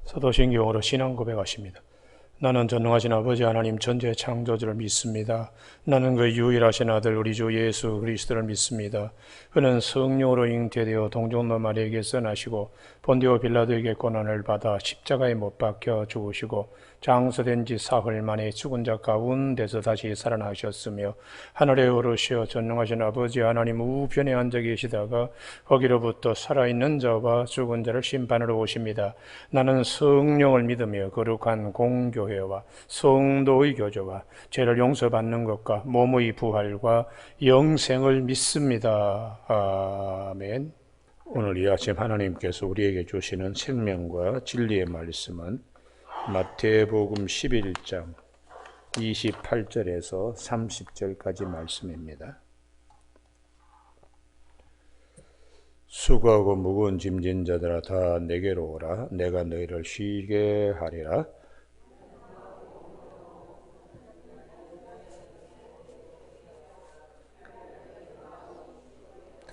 사도신경으로 신앙 고백하십니다. 나는 전능하신 아버지 하나님 전지의 창조주를 믿습니다. 나는 그 유일하신 아들 우리 주 예수 그리스도를 믿습니다. 그는 성령으로 잉태되어 동정녀 마리아에게서 나시고 본디오 빌라도에게 고난을 받아 십자가에 못 박혀 죽으시고 장사된 지 사흘 만에 죽은 자 가운데서 다시 살아나셨으며 하늘에 오르시어 전능하신 아버지 하나님 우편에 앉아 계시다가 거기로부터 살아있는 자와 죽은 자를 심판하러 오십니다. 나는 성령을 믿으며 거룩한 공교회와 성도의 교제와 죄를 용서받는 것과 몸의 부활과 영생을 믿습니다. 아멘. 오늘 이 아침 하나님께서 우리에게 주시는 생명과 진리의 말씀은 마태복음 11장 28절에서 30절까지 말씀입니다. 수고하고 무거운 짐진 자들아 다 내게로 오라. 내가 너희를 쉬게 하리라.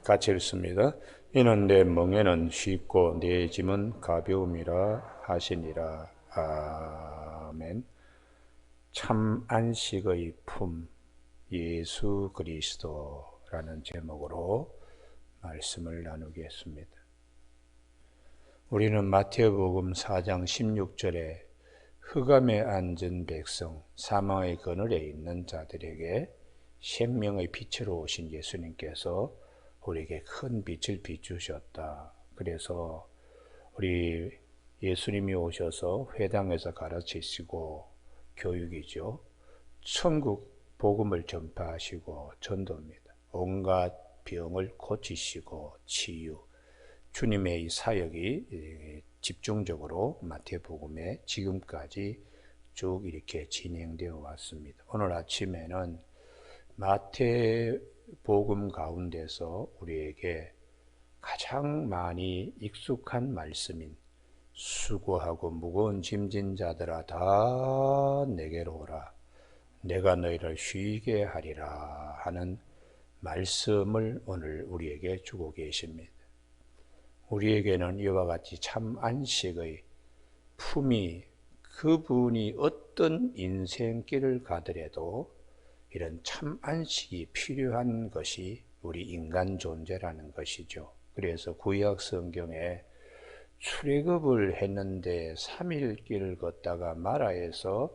같이 읽습니다. 이는 내 멍에는 쉽고 내 짐은 가벼움이라 하시니라. 아멘. 참 안식의 품 예수 그리스도라는 제목으로 말씀을 나누겠습니다. 우리는 마태복음 4장 16절에 흑암에 앉은 백성, 사망의 그늘에 있는 자들에게 생명의 빛으로 오신 예수님께서 우리에게 큰 빛을 비추셨다. 그래서 우리 예수님이 오셔서 회당에서 가르치시고 교육이죠. 천국 복음을 전파하시고 전도입니다. 온갖 병을 고치시고 치유, 주님의 이 사역이 집중적으로 마태복음에 지금까지 쭉 이렇게 진행되어 왔습니다. 오늘 아침에는 마태복음 가운데서 우리에게 가장 많이 익숙한 말씀인 수고하고 무거운 짐진 자들아 다 내게로 오라. 내가 너희를 쉬게 하리라 하는 말씀을 오늘 우리에게 주고 계십니다. 우리에게는 이와 같이 참 안식의 품이 그분이 어떤 인생길을 가더라도 이런 참 안식이 필요한 것이 우리 인간 존재라는 것이죠. 그래서 구약 성경에 출애굽을 했는데 3일 길을 걷다가 마라에서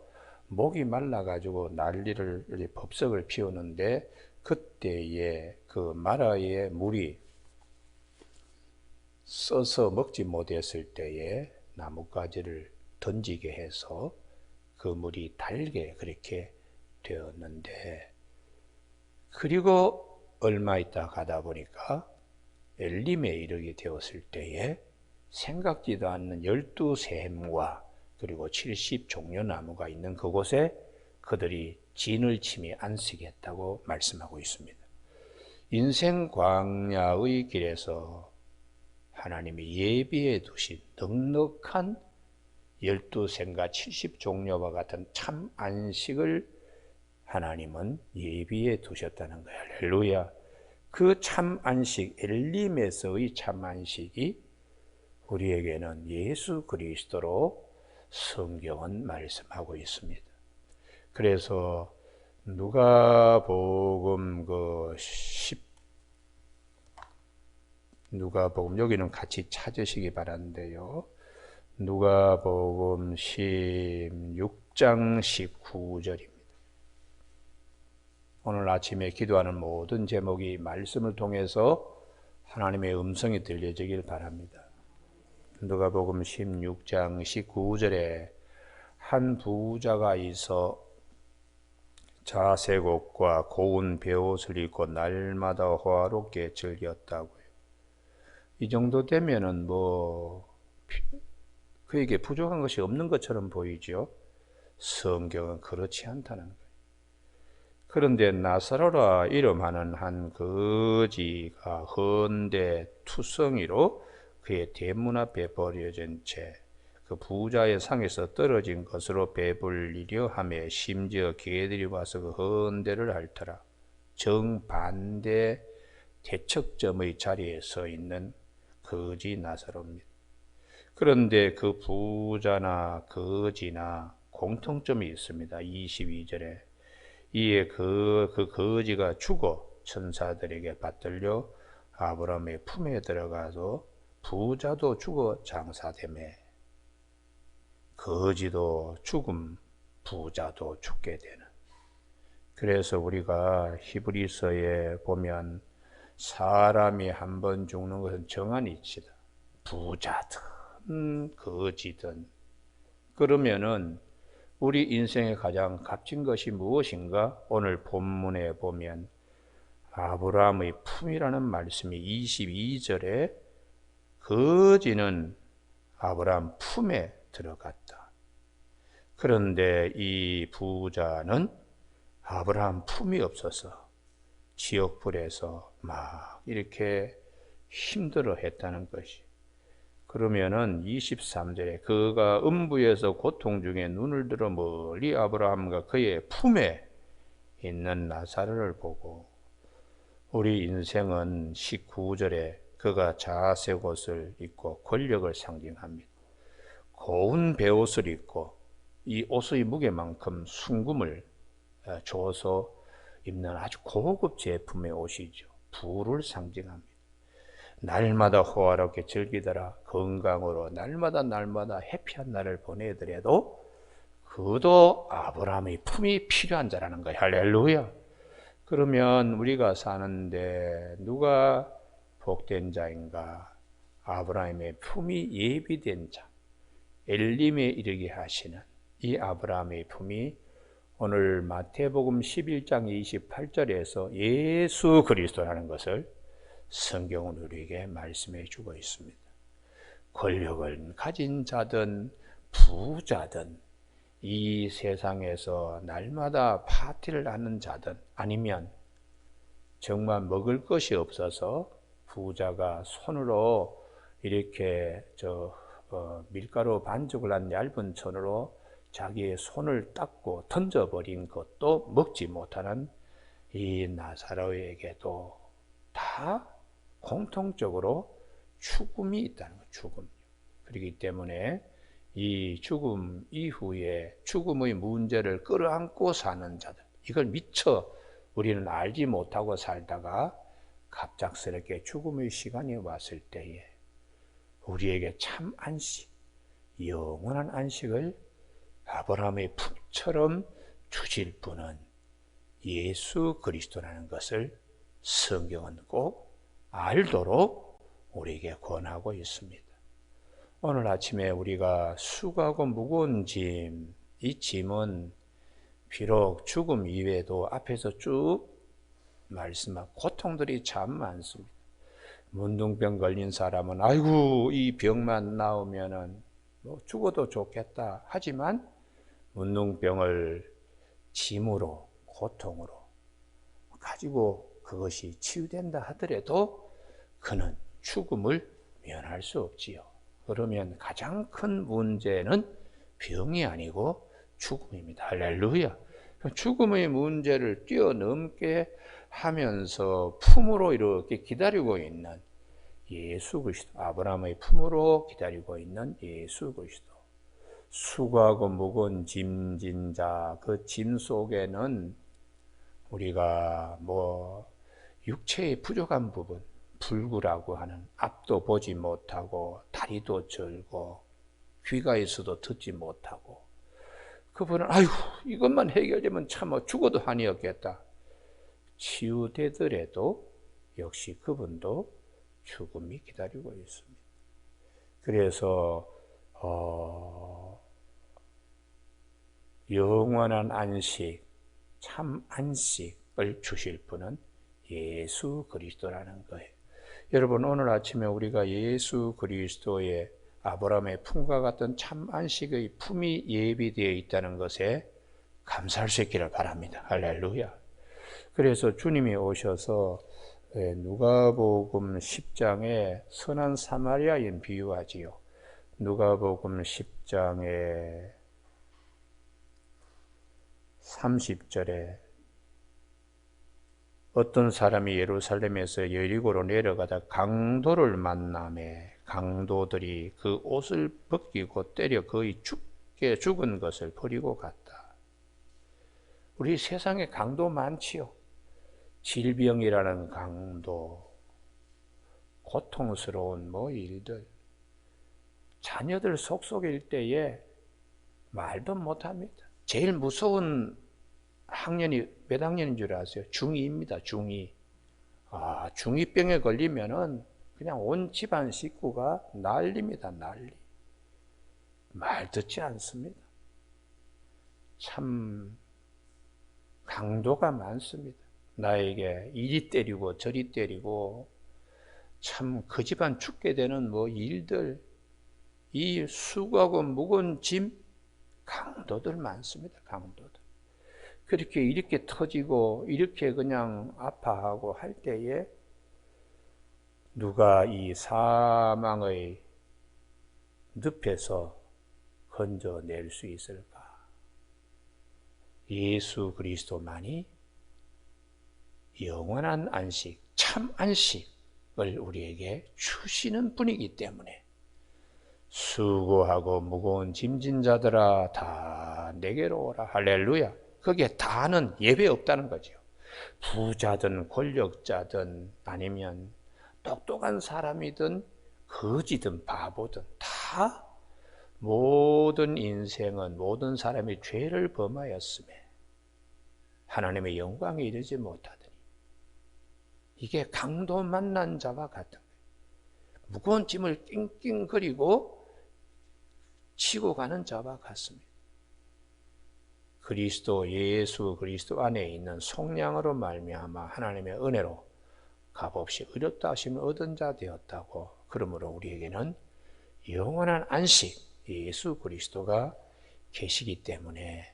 목이 말라가지고 난리를 법석을 피우는데 그때에 그 마라의 물이 써서 먹지 못했을 때에 나뭇가지를 던지게 해서 그 물이 달게 그렇게 되었는데, 그리고 얼마 있다 가다 보니까 엘림에 이르게 되었을 때에 생각지도 않는 12샘과 그리고 70종려나무가 있는 그곳에 그들이 진을 치며 안식했다고 말씀하고 있습니다. 인생 광야의 길에서 하나님이 예비해 두신 넉넉한 12샘과 70종려와 같은 참 안식을 하나님은 예비해 두셨다는 거예요. 할렐루야. 그 참 안식, 엘림에서의 참 안식이 우리에게는 예수 그리스도로 성경은 말씀하고 있습니다. 그래서 누가복음 누가복음 여기는 같이 찾으시기 바란데요. 누가복음 16장 19절입니다. 오늘 아침에 기도하는 모든 제목이 말씀을 통해서 하나님의 음성이 들려지길 바랍니다. 누가복음 16장 19절에 한 부자가 있어 자색옷과 고운 베옷을 입고 날마다 호화롭게 즐겼다고요. 이 정도 되면은 그에게 부족한 것이 없는 것처럼 보이죠. 성경은 그렇지 않다는 거예요. 그런데 나사로라 이름하는 한 거지가 헌데 투성이로 그의 대문 앞에 버려진 채 그 부자의 상에서 떨어진 것으로 배불리려 하며 심지어 개들이 와서 그 헌데를 핥더라. 정반대 대척점의 자리에 서 있는 거지 나사로입니다. 그런데 그 부자나 거지나 공통점이 있습니다. 22절에 이에 그 거지가 죽어 천사들에게 받들려 아브라함의 품에 들어가서 부자도 죽어 장사되매 거지도 죽음 부자도 죽게 되는. 그래서 우리가 히브리서에 보면 사람이 한 번 죽는 것은 정한이 있다. 부자든 거지든. 그러면은 우리 인생에 가장 값진 것이 무엇인가? 오늘 본문에 보면 아브라함의 품이라는 말씀이 22절에 거지는 아브라함 품에 들어갔다. 그런데 이 부자는 아브라함 품이 없어서 지옥불에서 막 이렇게 힘들어 했다는 것이. 그러면은 23절에 그가 음부에서 고통 중에 눈을 들어 멀리 아브라함과 그의 품에 있는 나사로를 보고, 우리 인생은 19절에 그가 자색 옷을 입고 권력을 상징합니다. 고운 베옷을 입고 이 옷의 무게만큼 순금을 줘서 입는 아주 고급 제품의 옷이죠. 부를 상징합니다. 날마다 호화롭게 즐기더라. 건강으로 날마다 해피한 날을 보내더라도 그도 아브라함의 품이 필요한 자라는 거예요. 할렐루야. 그러면 우리가 사는데 누가 복된 자인가? 아브라함의 품이 예비된 자, 엘림에 이르게 하시는 이 아브라함의 품이 오늘 마태복음 11장 28절에서 예수 그리스도라는 것을 성경은 우리에게 말씀해 주고 있습니다. 권력을 가진 자든 부자든 이 세상에서 날마다 파티를 하는 자든 아니면 정말 먹을 것이 없어서 부자가 손으로 이렇게 밀가루 반죽을 한 얇은 손으로 자기의 손을 닦고 던져버린 것도 먹지 못하는 이 나사로에게도 다 공통적으로 죽음이 있다는 거예요. 죽음. 그렇기 때문에 이 죽음 이후에 죽음의 문제를 끌어안고 사는 자들, 이걸 미처 우리는 알지 못하고 살다가 갑작스럽게 죽음의 시간이 왔을 때에 우리에게 참 안식, 영원한 안식을 아브라함의 품처럼 주실 분은 예수 그리스도라는 것을 성경은 꼭 알도록 우리에게 권하고 있습니다. 오늘 아침에 우리가 수고하고 무거운 짐, 이 짐은 비록 죽음 이외에도 앞에서 쭉 말씀한 고통들이 참 많습니다. 문둥병 걸린 사람은 아이고 이 병만 나으면은 죽어도 좋겠다 하지만 문둥병을 짐으로 고통으로 가지고 그것이 치유된다 하더라도 그는 죽음을 면할 수 없지요. 그러면 가장 큰 문제는 병이 아니고 죽음입니다. 할렐루야. 죽음의 문제를 뛰어넘게 하면서 품으로 이렇게 기다리고 있는 예수 그리스도, 아브라함의 품으로 기다리고 있는 예수 그리스도. 수고하고 무거운 짐진 자, 그 짐 속에는 우리가 육체의 부족한 부분, 불구라고 하는 앞도 보지 못하고 다리도 절고 귀가 있어도 듣지 못하고, 그분은 아이고 이것만 해결되면 참 죽어도 한이 없겠다. 치유되더라도 역시 그분도 죽음이 기다리고 있습니다. 그래서 영원한 안식, 참 안식을 주실 분은 예수 그리스도라는 거예요. 여러분, 오늘 아침에 우리가 예수 그리스도의 아브라함의 품과 같은 참 안식의 품이 예비되어 있다는 것에 감사할 수 있기를 바랍니다. 할렐루야. 그래서 주님이 오셔서 누가복음 10장에 선한 사마리아인 비유하지요. 누가복음 10장에 30절에 어떤 사람이 예루살렘에서 여리고로 내려가다 강도를 만나매 강도들이 그 옷을 벗기고 때려 거의 죽은 것을 버리고 갔다. 우리 세상에 강도 많지요. 질병이라는 강도, 고통스러운 일들, 자녀들 속속일 때에 말도 못합니다. 제일 무서운 학년이 몇 학년인 줄 아세요? 중2입니다. 중2. 중2병에 걸리면은 그냥 온 집안 식구가 난리입니다. 난리. 말 듣지 않습니다. 참 강도가 많습니다. 나에게 이리 때리고 저리 때리고 참 그 집안 죽게 되는 일들, 이 수고하고 무거운 짐, 강도들 많습니다. 강도들. 그렇게 이렇게 터지고 이렇게 그냥 아파하고 할 때에 누가 이 사망의 늪에서 건져낼 수 있을까? 예수 그리스도만이 영원한 안식, 참 안식을 우리에게 주시는 분이기 때문에 수고하고 무거운 짐진 자들아 다 내게로 오라. 할렐루야. 거기에 다는 예외 없다는 거죠. 부자든 권력자든 아니면 똑똑한 사람이든 거지든 바보든 다 모든 인생은 모든 사람이 죄를 범하였음에 하나님의 영광에 이르지 못하더니 이게 강도 만난 자와 같은 거예요. 무거운 짐을 낑낑거리고 치고 가는 자와 같습니다. 예수 그리스도 안에 있는 속량으로 말미암아 하나님의 은혜로 값없이 의롭다 하심을 얻은 자 되었다고. 그러므로 우리에게는 영원한 안식 예수 그리스도가 계시기 때문에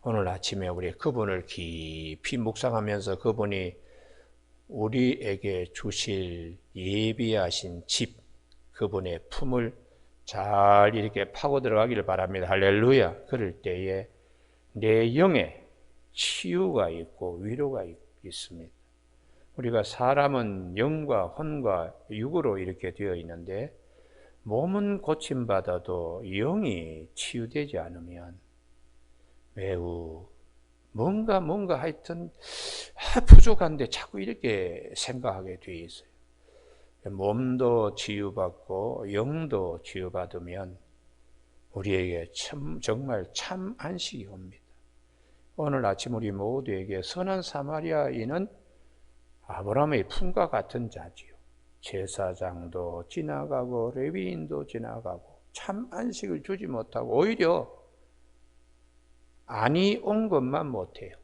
오늘 아침에 우리 그분을 깊이 묵상하면서 그분이 우리에게 주실 예비하신 집, 그분의 품을 잘 이렇게 파고 들어가기를 바랍니다. 할렐루야. 그럴 때에 내 영에 치유가 있고 위로가 있습니다. 우리가 사람은 영과 혼과 육으로 이렇게 되어 있는데 몸은 고침받아도 영이 치유되지 않으면 매우 뭔가 하여튼 부족한데 자꾸 이렇게 생각하게 되어 있어요. 몸도 치유받고 영도 치유받으면 우리에게 정말 참 안식이 옵니다. 오늘 아침 우리 모두에게 선한 사마리아인은 아브라함의 품과 같은 자지요. 제사장도 지나가고 레위인도 지나가고 참 안식을 주지 못하고 오히려 안이 온 것만 못해요.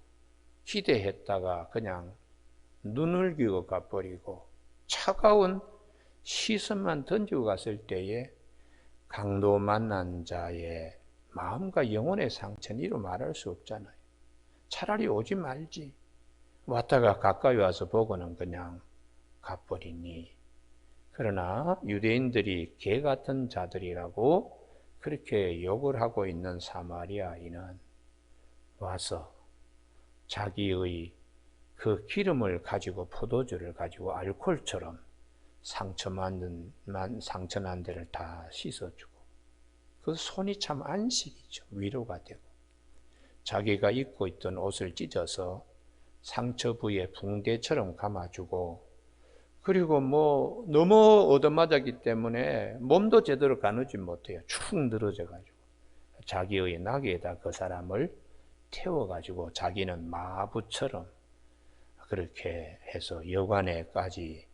기대했다가 그냥 눈을 기고 가버리고 차가운 시선만 던지고 갔을 때에 강도 만난 자의 마음과 영혼의 상처는 이루 말할 수 없잖아요. 차라리 오지 말지. 왔다가 가까이 와서 보고는 그냥 가버리니. 그러나 유대인들이 개 같은 자들이라고 그렇게 욕을 하고 있는 사마리아인은 와서 자기의 그 기름을 가지고 포도주를 가지고 알코올처럼 상처난 데를 다 씻어주고 그 손이 참 안식이죠. 위로가 되고 자기가 입고 있던 옷을 찢어서 상처 부위에 붕대처럼 감아주고 그리고 너무 얻어맞았기 때문에 몸도 제대로 가누지 못해요. 축 늘어져가지고 자기의 나귀에다 그 사람을 태워가지고 자기는 마부처럼 그렇게 해서 여관에까지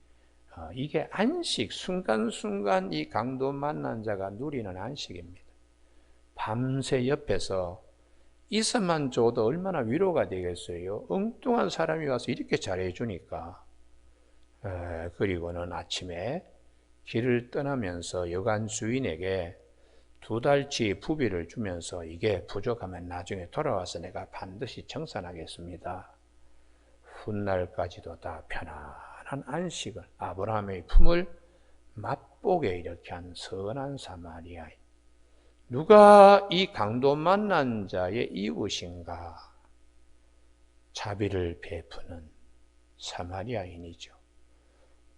이게 안식, 순간순간 이 강도 만난 자가 누리는 안식입니다. 밤새 옆에서 있어만 줘도 얼마나 위로가 되겠어요. 엉뚱한 사람이 와서 이렇게 잘해주니까. 그리고는 아침에 길을 떠나면서 여관 주인에게 2달치 부비를 주면서 이게 부족하면 나중에 돌아와서 내가 반드시 청산하겠습니다. 훗날까지도 다 편안한 안식을 아브라함의 품을 맛보게 이렇게 한 선한 사마리아인. 누가 이 강도 만난 자의 이웃인가? 자비를 베푸는 사마리아인이죠.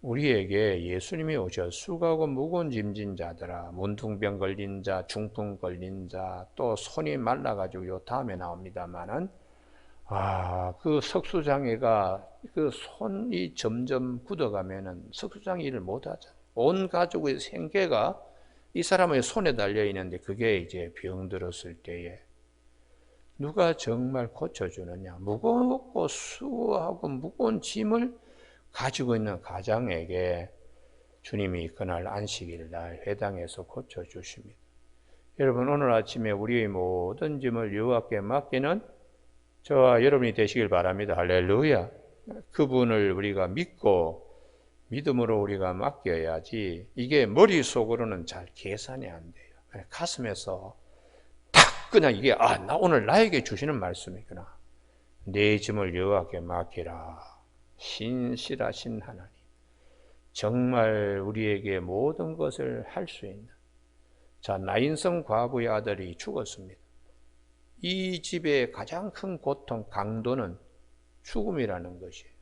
우리에게 예수님이 오셔 수고하고 무거운 짐진 자들아, 문둥병 걸린 자, 중풍 걸린 자, 또 손이 말라가지고 요 다음에 나옵니다만은, 그 석수장애가 그 손이 점점 굳어가면은 석수장애 일을 못하잖아. 온 가족의 생계가 이 사람의 손에 달려 있는데 그게 이제 병들었을 때에 누가 정말 고쳐주느냐? 무겁고 수고하고 무거운 짐을 가지고 있는 가장에게 주님이 그날 안식일 날 회당에서 고쳐주십니다. 여러분, 오늘 아침에 우리의 모든 짐을 여호와께 맡기는 저와 여러분이 되시길 바랍니다. 할렐루야. 그분을 우리가 믿고 믿음으로 우리가 맡겨야지, 이게 머릿속으로는 잘 계산이 안 돼요. 가슴에서 딱 그냥 이게 나 오늘 나에게 주시는 말씀이구나. 내 짐을 여호와께 맡기라. 신실하신 하나님, 정말 우리에게 모든 것을 할 수 있는, 자, 나인성 과부의 아들이 죽었습니다. 이 집의 가장 큰 고통, 강도는 죽음이라는 것이에요.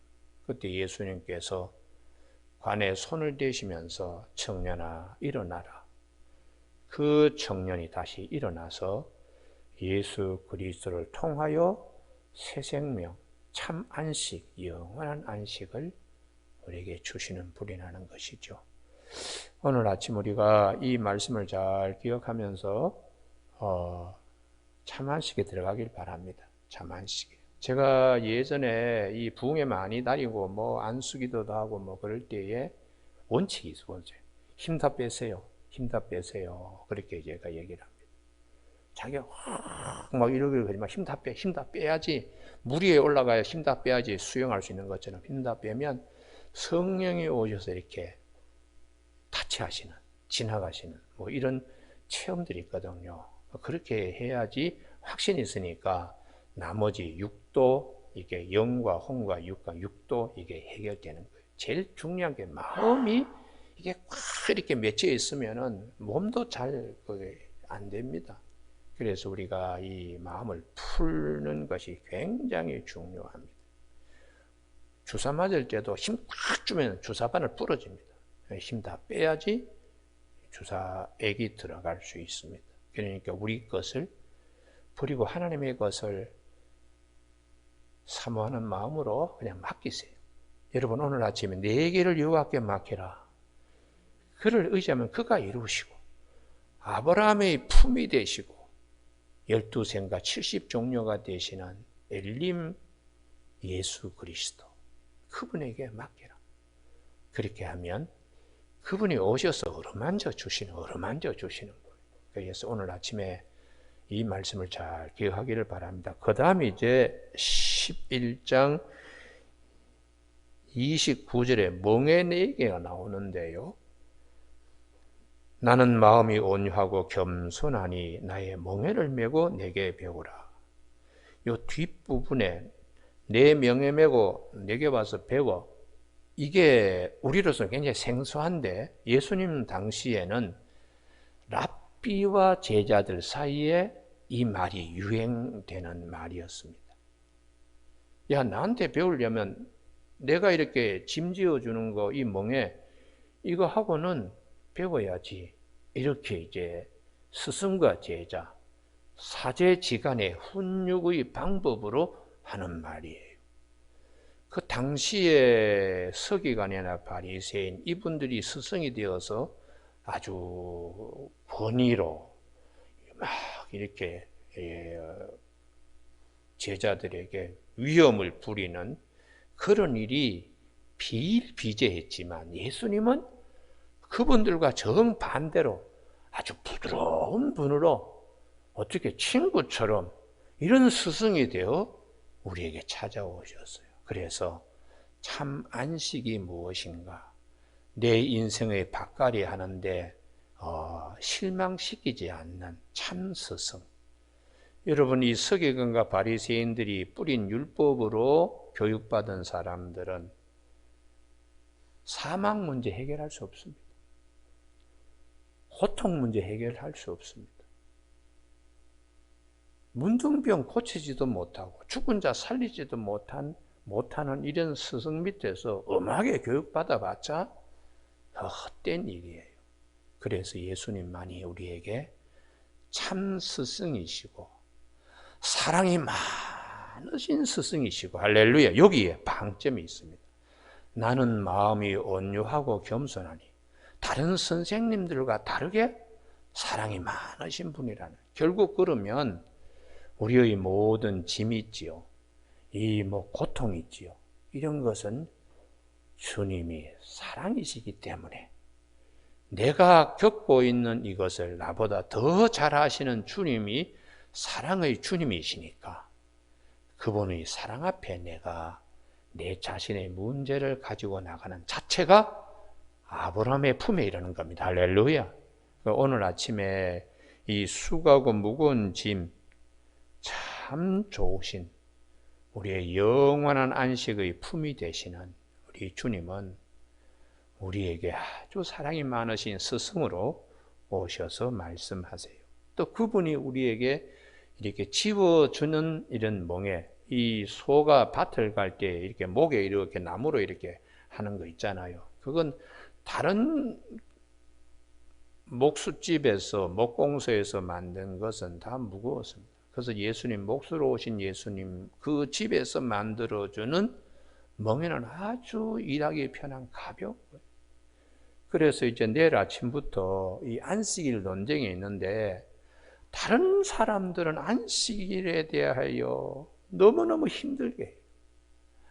그때 예수님께서 관에 손을 대시면서 청년아 일어나라. 그 청년이 다시 일어나서 예수 그리스도를 통하여 새 생명, 참 안식, 영원한 안식을 우리에게 주시는 분이 라는 것이죠. 오늘 아침 우리가 이 말씀을 잘 기억하면서 참 안식에 들어가길 바랍니다. 참 안식에. 제가 예전에 이 부흥에 많이 다니고 뭐 안수기도도 하고 뭐 그럴 때에 원칙이 있어요. 힘 다 빼세요. 힘 다 빼세요. 그렇게 제가 얘기를 합니다. 자기가 막 이러기를 그러지만 힘 다 빼, 힘 다 빼야지, 물 위에 올라가야 힘 다 빼야지 수영할 수 있는 것처럼 힘 다 빼면 성령이 오셔서 이렇게 타치하시는, 지나가시는 뭐 이런 체험들이 있거든요. 그렇게 해야지 확신이 있으니까 나머지 육도, 이게 영과 혼과 육과 육도 이게 해결되는 거예요. 제일 중요한 게 마음이 이게 꽉 이렇게 맺혀 있으면은 몸도 잘 안 됩니다. 그래서 우리가 이 마음을 푸는 것이 굉장히 중요합니다. 주사 맞을 때도 힘 꽉 주면 주사바늘 부러집니다. 힘 다 빼야지 주사액이 들어갈 수 있습니다. 그러니까 우리 것을 버리고 하나님의 것을 사모하는 마음으로 그냥 맡기세요. 여러분, 오늘 아침에 내 길을 여호와께 맡기라. 그를 의지하면 그가 이루시고, 아브라함의 품이 되시고 12생과 70종려가 되시는 엘림 예수 그리스도, 그분에게 맡기라. 그렇게 하면 그분이 오셔서 어루만져 주시는 거예요. 그래서 오늘 아침에 이 말씀을 잘 기억하기를 바랍니다. 그 다음에 이제 11장 29절에 멍에 4개가 나오는데요. 나는 마음이 온유하고 겸손하니 나의 멍에를 메고 내게 배우라. 이 뒷부분에 내 명예 메고 내게 와서 배워, 이게 우리로서는 굉장히 생소한데 예수님 당시에는 랍비와 제자들 사이에 이 말이 유행되는 말이었습니다. 야, 나한테 배우려면 내가 이렇게 짐지어 주는 거, 이 멍에 이거 하고는 배워야지. 이렇게 이제 스승과 제자, 사제지간의 훈육의 방법으로 하는 말이에요. 그 당시에 서기관이나 바리새인 이분들이 스승이 되어서 아주 권위로 막 이렇게 제자들에게 위험을 부리는 그런 일이 비일비재했지만, 예수님은 그분들과 정반대로 아주 부드러운 분으로 어떻게 친구처럼 이런 스승이 되어 우리에게 찾아오셨어요. 그래서 참 안식이 무엇인가, 내 인생의 밭갈이 하는데 실망시키지 않는 참 스승. 여러분, 이 서기관과 바리새인들이 뿌린 율법으로 교육받은 사람들은 사망 문제 해결할 수 없습니다. 고통 문제 해결할 수 없습니다. 문둥병 고치지도 못하고 죽은 자 살리지도 못한 못하는 이런 스승 밑에서 엄하게 교육받아봤자 헛된 일이에요. 그래서 예수님만이 우리에게 참 스승이시고 사랑이 많으신 스승이시고, 할렐루야. 여기에 방점이 있습니다. 나는 마음이 온유하고 겸손하니 다른 선생님들과 다르게 사랑이 많으신 분이라는, 결국 그러면 우리의 모든 짐이 있지요, 이 고통이 있지요, 이런 것은 주님이 사랑이시기 때문에 내가 겪고 있는 이것을 나보다 더 잘 아시는 주님이 사랑의 주님이시니까 그분의 사랑 앞에 내가 내 자신의 문제를 가지고 나가는 자체가 아브라함의 품에 이르는 겁니다. 할렐루야. 오늘 아침에 이 수고하고 무거운 짐 참 좋으신 우리의 영원한 안식의 품이 되시는 우리 주님은 우리에게 아주 사랑이 많으신 스승으로 오셔서 말씀하세요. 또 그분이 우리에게 이렇게 집어주는 이런 멍에, 이 소가 밭을 갈 때 이렇게 목에 이렇게 나무로 이렇게 하는 거 있잖아요. 그건 다른 목수집에서, 목공소에서 만든 것은 다 무거웠습니다. 그래서 예수님, 목수로 오신 예수님 그 집에서 만들어주는 멍에는 아주 일하기 편한 가벼운 거예요. 그래서 이제 내일 아침부터 이 안식일 논쟁이 있는데, 다른 사람들은 안식일에 대하여 너무너무 힘들게 해요.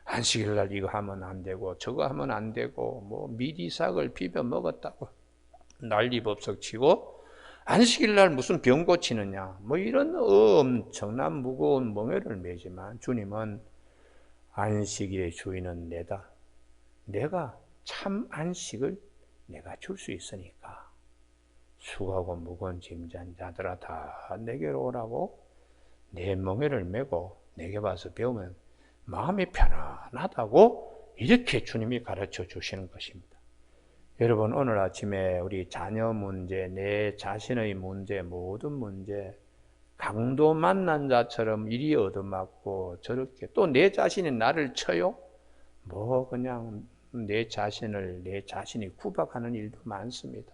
안식일 날 이거 하면 안 되고 저거 하면 안 되고 미리삭을 비벼 먹었다고 난리법석 치고, 안식일 날 무슨 병 고치느냐 이런 엄청난 무거운 멍에를 매지만, 주님은 안식일의 주인은 내다. 내가 참 안식을 내가 줄 수 있으니까 수고하고 무거운 짐진 자들아 다 내게로 오라고 내 멍에를 메고 내게 와서 배우면 마음이 편안하다고 이렇게 주님이 가르쳐 주시는 것입니다. 여러분, 오늘 아침에 우리 자녀 문제, 내 자신의 문제, 모든 문제, 강도 만난 자처럼 이리 얻어맞고 저렇게 또 내 자신이 나를 쳐요? 그냥 내 자신이 구박하는 일도 많습니다.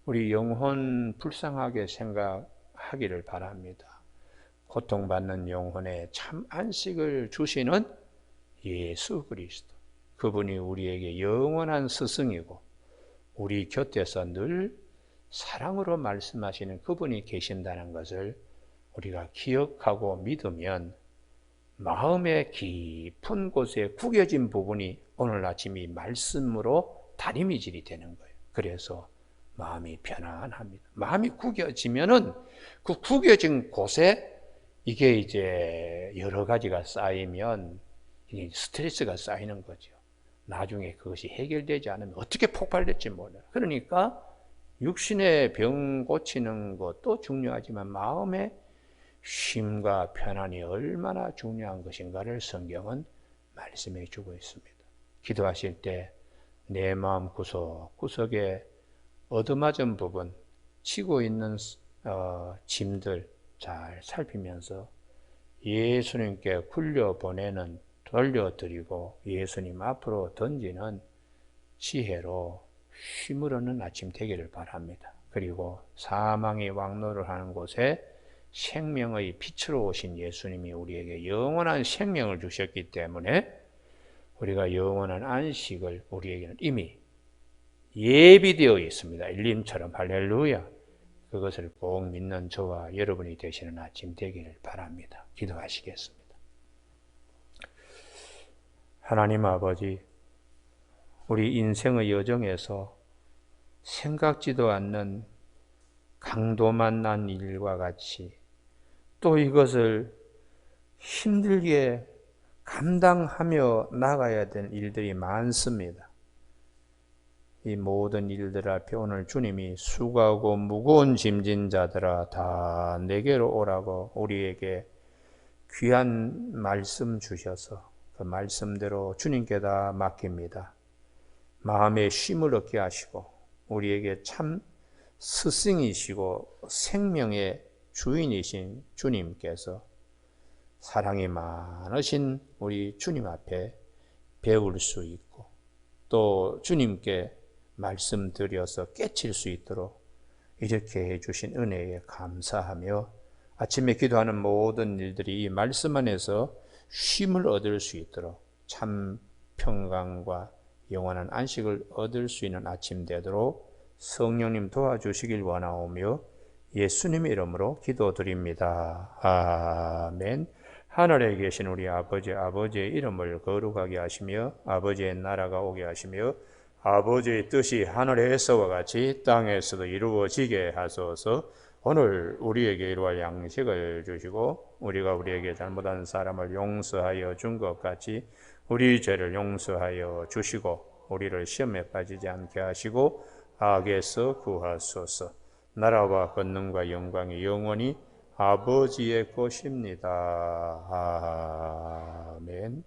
우리 영혼 불쌍하게 생각하기를 바랍니다. 고통받는 영혼에 참 안식을 주시는 예수 그리스도, 그분이 우리에게 영원한 스승이고 우리 곁에서 늘 사랑으로 말씀하시는 그분이 계신다는 것을 우리가 기억하고 믿으면 마음의 깊은 곳에 구겨진 부분이 오늘 아침 이 말씀으로 다리미질이 되는 거예요. 그래서 마음이 편안합니다. 마음이 구겨지면은 그 구겨진 곳에 이게 이제 여러 가지가 쌓이면 스트레스가 쌓이는 거죠. 나중에 그것이 해결되지 않으면 어떻게 폭발될지 몰라요. 그러니까 육신의 병 고치는 것도 중요하지만 마음의 쉼과 편안이 얼마나 중요한 것인가를 성경은 말씀해 주고 있습니다. 기도하실 때 내 마음 구석구석에 얻어맞은 부분, 치고 있는 짐들 잘 살피면서 예수님께 굴려보내는, 돌려드리고 예수님 앞으로 던지는 지혜로 쉼을 얻는 아침 되기를 바랍니다. 그리고 사망의 왕노를 하는 곳에 생명의 빛으로 오신 예수님이 우리에게 영원한 생명을 주셨기 때문에 우리가 영원한 안식을 우리에게는 이미 예비되어 있습니다. 일림처럼. 할렐루야. 그것을 꼭 믿는 저와 여러분이 되시는 아침 되기를 바랍니다. 기도하시겠습니다. 하나님 아버지, 우리 인생의 여정에서 생각지도 않는 강도 만난 일과 같이 또 이것을 힘들게 감당하며 나가야 되는 일들이 많습니다. 이 모든 일들 앞에 오늘 주님이 수고하고 무거운 짐진 자들아 다 내게로 오라고 우리에게 귀한 말씀 주셔서 그 말씀대로 주님께 다 맡깁니다. 마음의 쉼을 얻게 하시고 우리에게 참 스승이시고 생명의 주인이신 주님께서 사랑이 많으신 우리 주님 앞에 배울 수 있고 또 주님께 말씀드려서 깨칠 수 있도록 이렇게 해주신 은혜에 감사하며 아침에 기도하는 모든 일들이 이 말씀 안에서 쉼을 얻을 수 있도록 참 평강과 영원한 안식을 얻을 수 있는 아침 되도록 성령님 도와주시길 원하오며 예수님의 이름으로 기도드립니다. 아멘. 하늘에 계신 우리 아버지, 아버지의 이름을 거룩하게 하시며 아버지의 나라가 오게 하시며 아버지의 뜻이 하늘에서와 같이 땅에서도 이루어지게 하소서. 오늘 우리에게 이루어질 양식을 주시고 우리가 우리에게 잘못한 사람을 용서하여 준 것 같이 우리 죄를 용서하여 주시고 우리를 시험에 빠지지 않게 하시고 악에서 구하소서. 나라와 권능과 영광이 영원히 아버지의 것입니다. 아멘.